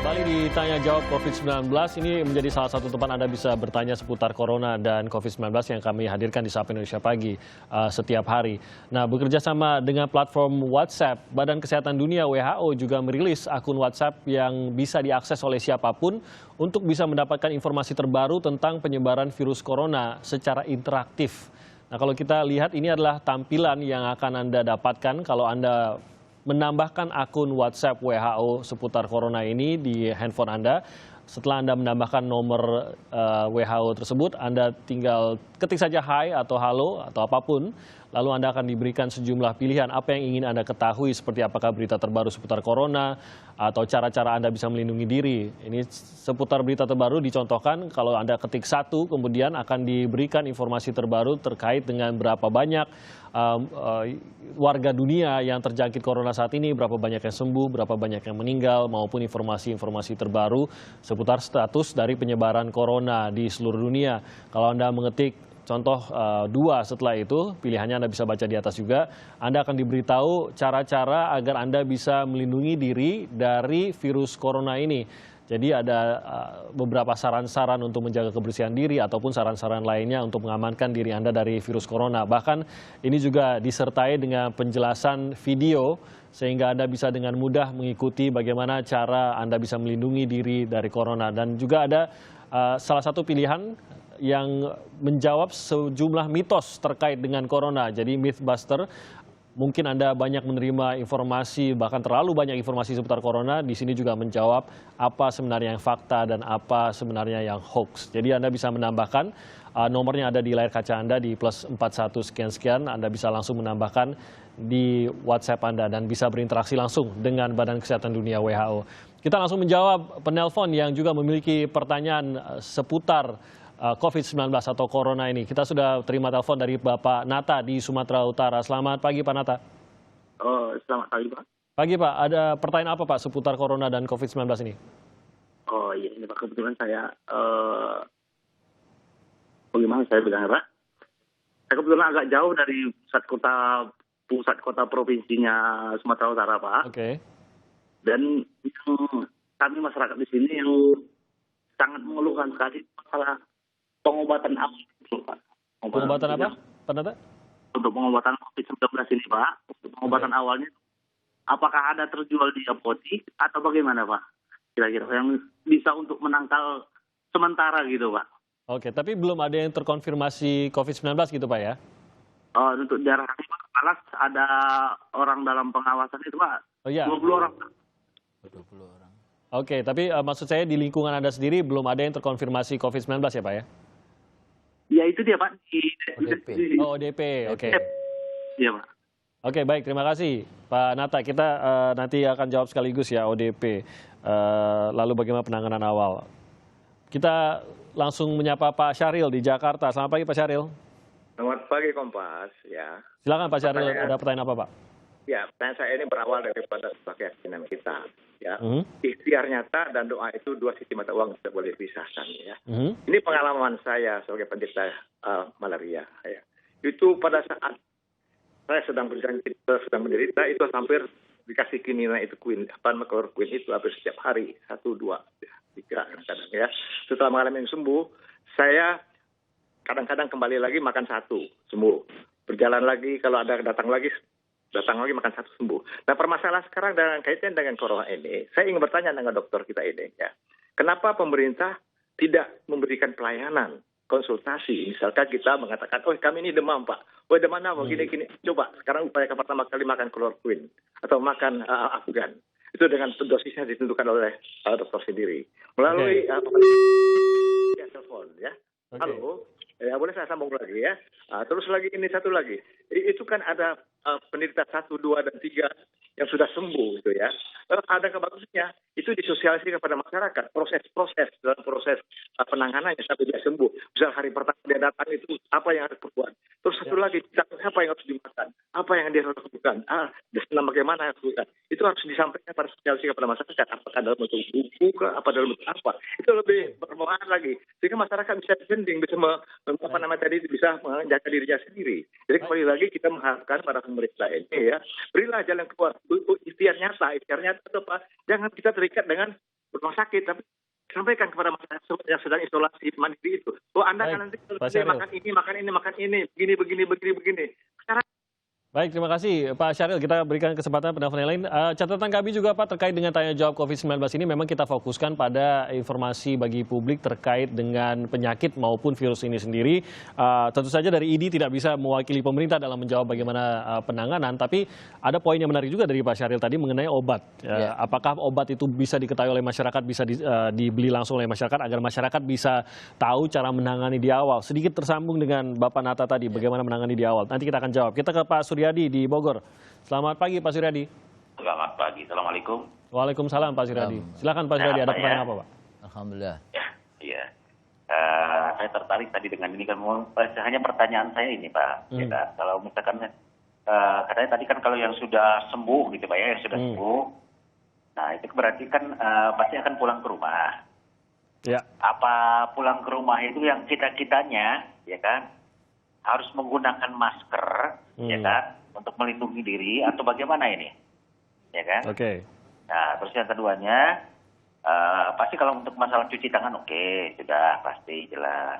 Kembali ditanya jawab COVID-19, ini menjadi salah satu tempat Anda bisa bertanya seputar Corona dan COVID-19 yang kami hadirkan di Sapa Indonesia Pagi setiap hari. Nah, bekerja sama dengan platform WhatsApp, Badan Kesehatan Dunia WHO juga merilis akun WhatsApp yang bisa diakses oleh siapapun untuk bisa mendapatkan informasi terbaru tentang penyebaran virus corona secara interaktif. Nah, kalau kita lihat ini adalah tampilan yang akan Anda dapatkan kalau Anda menambahkan akun WhatsApp WHO seputar corona ini di handphone Anda. Setelah Anda menambahkan nomor WHO tersebut, Anda tinggal ketik saja hai atau halo atau apapun, lalu Anda akan diberikan sejumlah pilihan apa yang ingin Anda ketahui, seperti apakah berita terbaru seputar corona atau cara-cara Anda bisa melindungi diri. Ini seputar berita terbaru dicontohkan kalau Anda ketik satu, kemudian akan diberikan informasi terbaru terkait dengan berapa banyak warga dunia yang terjangkit corona saat ini, berapa banyak yang sembuh, berapa banyak yang meninggal, maupun informasi-informasi terbaru seputar status dari penyebaran corona di seluruh dunia. Kalau Anda mengetik contoh dua setelah itu, pilihannya Anda bisa baca di atas juga, Anda akan diberitahu cara-cara agar Anda bisa melindungi diri dari virus corona ini. Jadi ada beberapa saran-saran untuk menjaga kebersihan diri ataupun saran-saran lainnya untuk mengamankan diri Anda dari virus corona. Bahkan ini juga disertai dengan penjelasan video sehingga Anda bisa dengan mudah mengikuti bagaimana cara Anda bisa melindungi diri dari corona. Dan juga ada salah satu pilihan yang menjawab sejumlah mitos terkait dengan corona. Jadi Mythbuster. Mungkin Anda banyak menerima informasi, bahkan terlalu banyak informasi seputar corona. Di sini juga menjawab apa sebenarnya yang fakta dan apa sebenarnya yang hoax. Jadi Anda bisa menambahkan, nomornya ada di layar kaca Anda di +41 sekian-sekian. Anda bisa langsung menambahkan di WhatsApp Anda dan bisa berinteraksi langsung dengan Badan Kesehatan Dunia WHO. Kita langsung menjawab penelpon yang juga memiliki pertanyaan seputar COVID-19 atau Corona ini. Kita sudah terima telepon dari Bapak Nata di Sumatera Utara. Selamat pagi Pak Nata. Selamat pagi Pak. Pagi Pak, ada pertanyaan apa Pak seputar Corona dan COVID-19 ini? Oh iya, ini Pak, kebetulan saya, bagaimana saya bilang Pak? Saya kebetulan agak jauh dari pusat kota provinsinya Sumatera Utara Pak. Oke. Dan yang kami masyarakat di sini yang sangat mengeluhkan sekali masalah pengobatan awal itu, Pak. Pengobatan apa, Pak Nata? Untuk pengobatan COVID-19 ini, Pak. Untuk pengobatan awalnya, apakah ada terjual di apotik atau bagaimana, Pak? Kira-kira yang bisa untuk menangkal sementara gitu, Pak. Oke, tapi belum ada yang terkonfirmasi COVID-19 gitu, Pak ya? Untuk daerah kami, Pak, Alas ada orang dalam pengawasan itu, Pak. Oh iya. 20 orang. 20 orang. Oke, tapi maksud saya di lingkungan Anda sendiri belum ada yang terkonfirmasi COVID-19 ya, Pak ya? Ya itu dia Pak. ODP. Oh, ODP, oke. Iya Pak. Oke, baik, terima kasih Pak Nata. Kita nanti akan jawab sekaligus ya ODP. Lalu bagaimana penanganan awal. Kita langsung menyapa Pak Syahril di Jakarta. Selamat pagi Pak Syahril. Selamat pagi Kompas. Ya. Silakan Pak Syahril, ada pertanyaan apa Pak? Ya, pertanyaan saya ini berawal daripada sebuah keyakinan kita. Ya, ikhtiar nyata dan doa itu dua sisi mata uang tidak boleh dipisahkan. Ya, ini pengalaman saya sebagai penderita malaria. Ya, itu pada saat saya sedang menderita itu hampir dikasih kinina itu chloroquine itu hampir setiap hari 1, 2, 3 kadang-kadang ya. Setelah mengalami yang sembuh, saya kadang-kadang kembali lagi makan 1 sembuh, berjalan lagi kalau ada datang lagi makan 1 sembuh. Nah, permasalahan sekarang dengan kaitan dengan corona ini, saya ingin bertanya dengan dokter kita ini ya. Kenapa pemerintah tidak memberikan pelayanan konsultasi? Misalkan kita mengatakan, "Oh, kami ini demam, Pak. Oh, demam apa? Gini. Coba sekarang upayakan pertama kali makan chloroquine atau makan Afgan." Itu dengan dosisnya ditentukan oleh dokter sendiri. Melalui telepon ya. Halo. Ya, boleh saya sambung lagi ya. Terus lagi ini satu lagi. Itu kan ada penderita 1, 2, dan 3 yang sudah sembuh gitu ya. Ada kebagusnya itu disosialisasi kepada masyarakat proses dalam proses penanganannya sampai dia sembuh. Misal hari pertama dia datang itu apa yang harus diperbuat. Terus satu lagi apa yang harus dimakan, apa yang dia harus lakukan, bagaimana harus dilakukan. Itu harus disampaikan pada sosialisasi kepada masyarakat. Apakah dalam bentuk buku, apa dalam bentuk apa. Itu lebih bermanfaat lagi sehingga masyarakat bisa defending, bisa bisa menjaga dirinya sendiri. Jadi kembali lagi kita mengharapkan pada pemerintah ini ya, berilah jalan keluar. Ikhtiar nyata itu apa? Jangan kita terikat dengan rumah sakit, tapi sampaikan kepada masyarakat yang sedang isolasi mandiri itu, Anda kan nanti makan ini, begini. Baik, terima kasih Pak Syahril. Kita berikan kesempatan penelpon yang lain. Catatan kami juga Pak terkait dengan tanya jawab COVID-19 ini memang kita fokuskan pada informasi bagi publik terkait dengan penyakit maupun virus ini sendiri. Tentu saja dari ID tidak bisa mewakili pemerintah dalam menjawab bagaimana penanganan, tapi ada poin yang menarik juga dari Pak Syahril tadi mengenai obat. Apakah obat itu bisa diketahui oleh masyarakat, bisa dibeli langsung oleh masyarakat agar masyarakat bisa tahu cara menangani di awal. Sedikit tersambung dengan Bapak Nata tadi, bagaimana menangani di awal. Nanti kita akan jawab. Kita ke Pak Suryadi di Bogor. Selamat pagi Pak Suryadi. Selamat pagi, Assalamualaikum. Waalaikumsalam Pak Suryadi. Silakan Pak Suryadi, ada pertanyaan apa Pak? Alhamdulillah. Iya. Saya tertarik tadi dengan ini kan, hanya pertanyaan saya ini Pak. Ya, kan? Kalau misalkan katanya tadi kan kalau yang sudah sembuh gitu Pak ya, yang sudah sembuh, nah itu berarti kan pasti akan pulang ke rumah. Ya. Apa pulang ke rumah itu yang kita-kitanya, ya kan, harus menggunakan masker, ya kan, untuk melindungi diri atau bagaimana ini, ya kan? Oke. Nah, terus yang keduanya, pasti kalau untuk masalah cuci tangan, oke, sudah pasti jelas.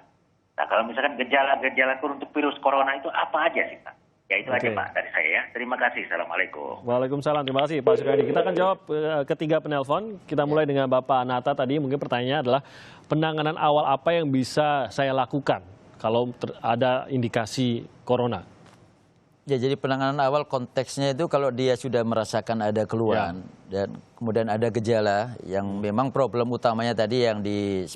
Nah, kalau misalkan gejala-gejala untuk virus corona itu apa aja sih Pak? Ya itu aja Pak dari saya ya. Terima kasih. Assalamualaikum. Waalaikumsalam. Terima kasih Pak Suryadi. Kita akan jawab ketiga penelpon. Kita mulai dengan Bapak Nata tadi. Mungkin pertanyaannya adalah penanganan awal apa yang bisa saya lakukan kalau ada indikasi corona? Ya, jadi penanganan awal konteksnya itu kalau dia sudah merasakan ada keluhan dan kemudian ada gejala yang memang problem utamanya tadi yang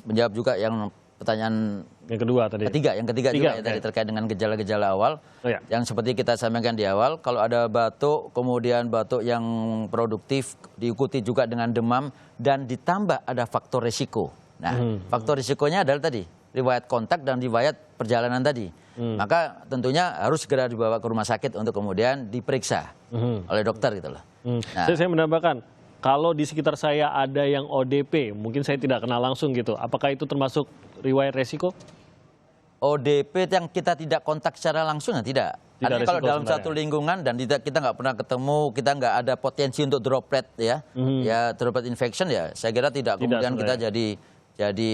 menjawab juga yang pertanyaan yang kedua tadi. Yang ketiga juga ya, tadi terkait dengan gejala-gejala awal. Yang seperti kita sampaikan di awal, kalau ada batuk, kemudian batuk yang produktif diikuti juga dengan demam dan ditambah ada faktor risiko. Nah, faktor risikonya adalah tadi riwayat kontak dan riwayat perjalanan tadi. Maka tentunya harus segera dibawa ke rumah sakit untuk kemudian diperiksa oleh dokter gitu loh. Nah, saya menambahkan, kalau di sekitar saya ada yang ODP, mungkin saya tidak kenal langsung gitu, apakah itu termasuk riwayat resiko? ODP yang kita tidak kontak secara langsung ya tidak. Artinya kalau dalam satu lingkungan dan kita nggak pernah ketemu, kita nggak ada potensi untuk droplet ya, ya droplet infection ya, saya kira tidak kemudian kita jadi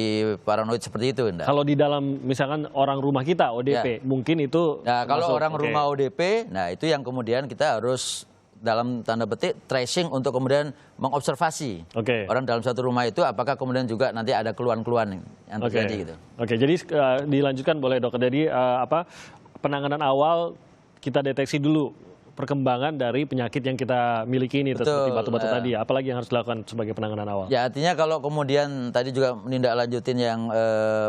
paranoid seperti itu. Enggak. Kalau di dalam misalkan orang rumah kita ODP, mungkin itu. Nah, kalau orang rumah ODP, nah itu yang kemudian kita harus dalam tanda petik tracing untuk kemudian mengobservasi orang dalam satu rumah itu apakah kemudian juga nanti ada keluhan-keluhan yang terjadi gitu. Oke, jadi dilanjutkan boleh dokter. Jadi penanganan awal kita deteksi dulu perkembangan dari penyakit yang kita miliki ini, seperti batu-batu tadi. Apalagi yang harus dilakukan sebagai penanganan awal? Ya, artinya kalau kemudian tadi juga menindaklanjutin yang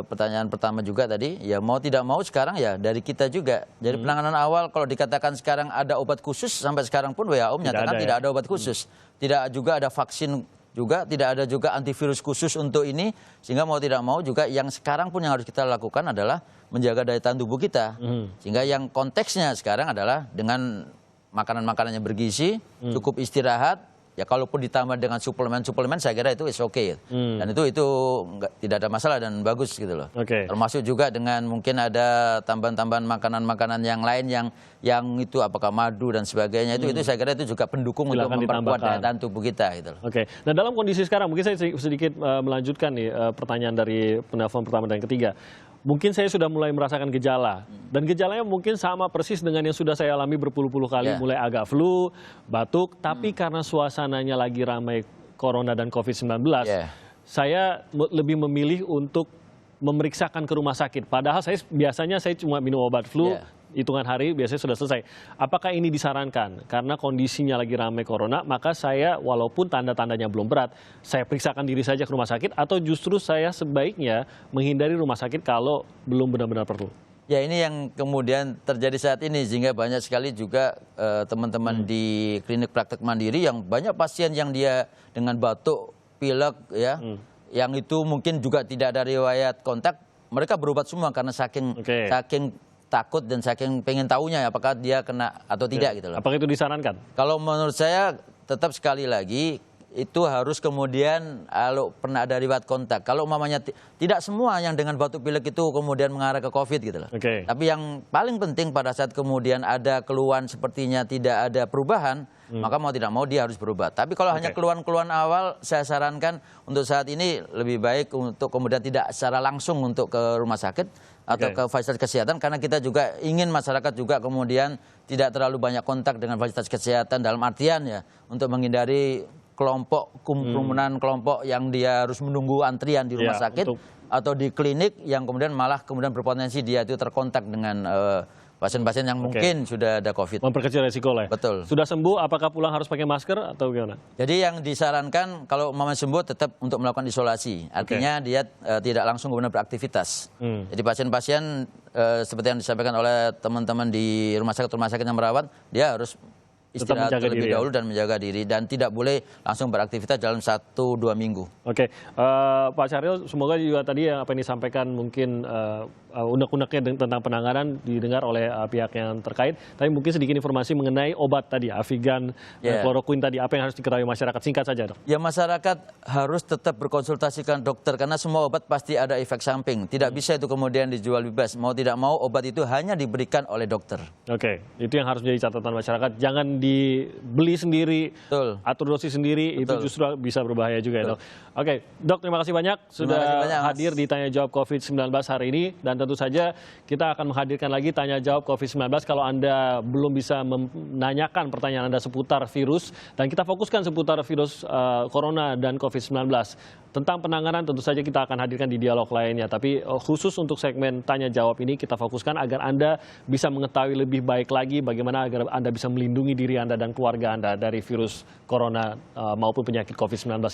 pertanyaan pertama juga tadi, ya mau tidak mau sekarang ya dari kita juga. Jadi penanganan awal kalau dikatakan sekarang ada obat khusus, sampai sekarang pun WHO menyatakan tidak ada obat khusus. Tidak juga ada vaksin juga, tidak ada juga antivirus khusus untuk ini. Sehingga mau tidak mau juga yang sekarang pun yang harus kita lakukan adalah menjaga daya tahan tubuh kita. Sehingga yang konteksnya sekarang adalah dengan makanan-makanan yang bergizi, cukup istirahat, ya kalaupun ditambah dengan suplemen-suplemen saya kira itu is okay. Dan itu tidak ada masalah dan bagus gitu loh. Termasuk juga dengan mungkin ada tambahan-tambahan makanan-makanan yang lain yang itu apakah madu dan sebagainya itu saya kira itu juga pendukung untuk memperkuat daya tahan tubuh kita gitu loh. Nah, dalam kondisi sekarang mungkin saya sedikit melanjutkan nih pertanyaan dari penelpon pertama dan ketiga. Mungkin saya sudah mulai merasakan gejala, dan gejalanya mungkin sama persis dengan yang sudah saya alami berpuluh-puluh kali, mulai agak flu, batuk, tapi karena suasananya lagi ramai corona dan COVID-19, saya lebih memilih untuk memeriksakan ke rumah sakit. Padahal biasanya saya cuma minum obat flu, hitungan hari biasanya sudah selesai. Apakah ini disarankan? Karena kondisinya lagi ramai corona, maka saya walaupun tanda-tandanya belum berat, saya periksakan diri saja ke rumah sakit, atau justru saya sebaiknya menghindari rumah sakit kalau belum benar-benar perlu? Ya, ini yang kemudian terjadi saat ini, sehingga banyak sekali juga teman-teman di klinik praktek mandiri yang banyak pasien yang dia dengan batuk, pilek ya, yang itu mungkin juga tidak ada riwayat kontak, mereka berobat semua karena saking takut dan saking pengen tahunya apakah dia kena atau tidak gitu loh. Apakah itu disarankan? Kalau menurut saya tetap sekali lagi itu harus kemudian kalau pernah ada riwayat kontak. Kalau umpamanya tidak semua yang dengan batuk pilek itu kemudian mengarah ke COVID gitu loh. Tapi yang paling penting pada saat kemudian ada keluhan sepertinya tidak ada perubahan, maka mau tidak mau dia harus berubah. Tapi kalau hanya keluhan-keluhan awal, saya sarankan untuk saat ini lebih baik untuk kemudian tidak secara langsung untuk ke rumah sakit atau ke fasilitas kesehatan, karena kita juga ingin masyarakat juga kemudian tidak terlalu banyak kontak dengan fasilitas kesehatan dalam artian ya untuk menghindari kerumunan kelompok yang dia harus menunggu antrian di rumah sakit atau di klinik yang kemudian malah kemudian berpotensi dia itu terkontak dengan pasien-pasien yang mungkin sudah ada COVID. Memperkecil resiko lah. Betul. Sudah sembuh, apakah pulang harus pakai masker atau gimana? Jadi yang disarankan kalau mau sembuh tetap untuk melakukan isolasi. Artinya dia tidak langsung kemudian beraktivitas. Jadi pasien-pasien seperti yang disampaikan oleh teman-teman di rumah sakit yang merawat, dia harus istirahat terlebih dahulu dan menjaga diri dan tidak boleh langsung beraktivitas dalam 1-2 minggu. Pak Syahril, semoga juga tadi yang apa yang disampaikan mungkin unek-uneknya tentang penanganan didengar oleh pihak yang terkait. Tapi mungkin sedikit informasi mengenai obat tadi, Avigan, kloroquine tadi, apa yang harus diketahui masyarakat? Singkat saja, Dok. Ya, masyarakat harus tetap berkonsultasikan dokter karena semua obat pasti ada efek samping. Tidak bisa itu kemudian dijual bebas. Mau tidak mau obat itu hanya diberikan oleh dokter. Itu yang harus menjadi catatan masyarakat. Jangan dibeli sendiri, atur dosis sendiri, itu justru bisa berbahaya juga ya, Dok. Dok, terima kasih banyak sudah hadir di Tanya Jawab COVID-19 hari ini, dan tentu saja kita akan menghadirkan lagi Tanya Jawab COVID-19 kalau Anda belum bisa menanyakan pertanyaan Anda seputar virus, dan kita fokuskan seputar virus corona dan COVID-19. Tentang penanganan tentu saja kita akan hadirkan di dialog lainnya, tapi khusus untuk segmen Tanya Jawab ini kita fokuskan agar Anda bisa mengetahui lebih baik lagi bagaimana agar Anda bisa melindungi diri Anda dan keluarga Anda dari virus corona maupun penyakit COVID-19.